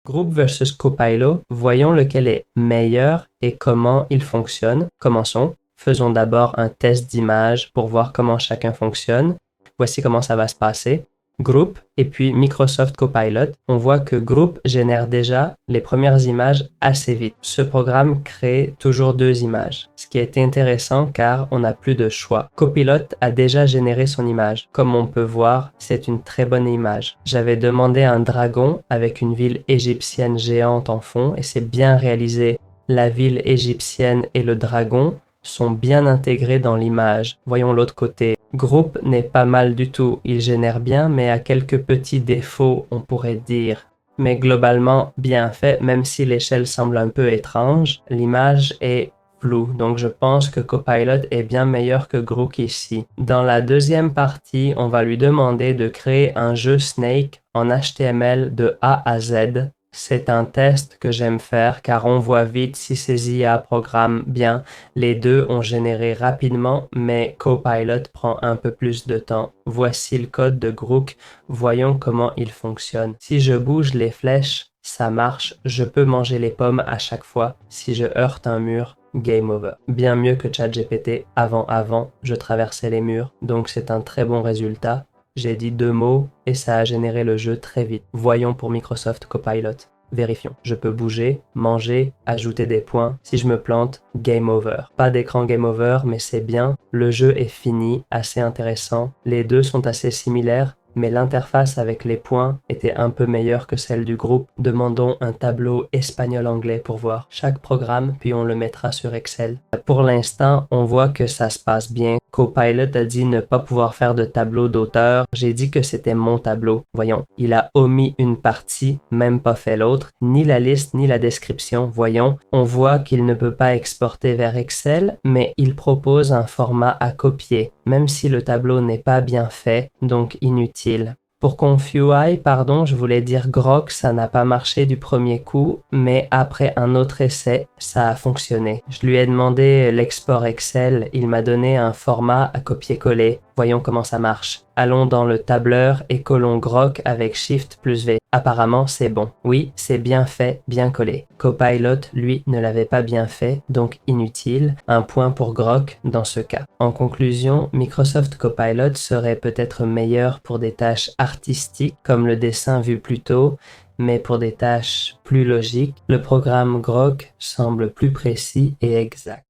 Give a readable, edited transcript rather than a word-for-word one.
Group versus Copilot, voyons lequel est meilleur et comment il fonctionne. Commençons. Faisons d'abord un test d'image pour voir comment chacun fonctionne. Voici comment ça va se passer. Group et puis Microsoft Copilot. On voit que Group génère déjà les premières images assez vite. Ce programme crée toujours deux images, ce qui est intéressant car on n'a plus de choix. Copilot a déjà généré son image. Comme on peut voir, c'est une très bonne image. J'avais demandé un dragon avec une ville égyptienne géante en fond et c'est bien réalisé. La ville égyptienne et le dragon sont bien intégrés dans l'image. Voyons l'autre côté. Group n'est pas mal du tout, il génère bien mais a quelques petits défauts on pourrait dire. Mais globalement bien fait, même si l'échelle semble un peu étrange, l'image est floue, donc je pense que Copilot est bien meilleur que Group ici. Dans la deuxième partie, on va lui demander de créer un jeu Snake en HTML de A à Z. C'est un test que j'aime faire car on voit vite si ces IA programment bien. Les deux ont généré rapidement, mais Copilot prend un peu plus de temps. Voici le code de Grook. Voyons comment il fonctionne. Si je bouge les flèches, ça marche. Je peux manger les pommes à chaque fois. Si je heurte un mur, game over. Bien mieux que ChatGPT. Avant, je traversais les murs, donc c'est un très bon résultat. J'ai dit deux mots et ça a généré le jeu très vite. Voyons pour Microsoft Copilot. Vérifions. Je peux bouger, manger, ajouter des points. Si je me plante, game over. Pas d'écran game over, mais c'est bien. Le jeu est fini, assez intéressant. Les deux sont assez similaires, mais l'interface avec les points était un peu meilleure que celle du groupe. Demandons un tableau espagnol-anglais pour voir chaque programme, puis on le mettra sur Excel. Pour l'instant, on voit que ça se passe bien. Copilot a dit ne pas pouvoir faire de tableau d'auteur. J'ai dit que c'était mon tableau. Voyons, il a omis une partie, même pas fait l'autre, ni la liste, ni la description. Voyons, on voit qu'il ne peut pas exporter vers Excel, mais il propose un format à copier, même si le tableau n'est pas bien fait, donc inutile. Pour ConfUI, je voulais dire Grok, ça n'a pas marché du premier coup, mais après un autre essai, ça a fonctionné. Je lui ai demandé l'export Excel, il m'a donné un format à copier-coller. Voyons comment ça marche. Allons dans le tableur et collons Grok avec Shift plus V. Apparemment, c'est bon. Oui, c'est bien fait, bien collé. Copilot, lui, ne l'avait pas bien fait, donc inutile. Un point pour Grok dans ce cas. En conclusion, Microsoft Copilot serait peut-être meilleur pour des tâches artistiques comme le dessin vu plus tôt, mais pour des tâches plus logiques, le programme Grok semble plus précis et exact.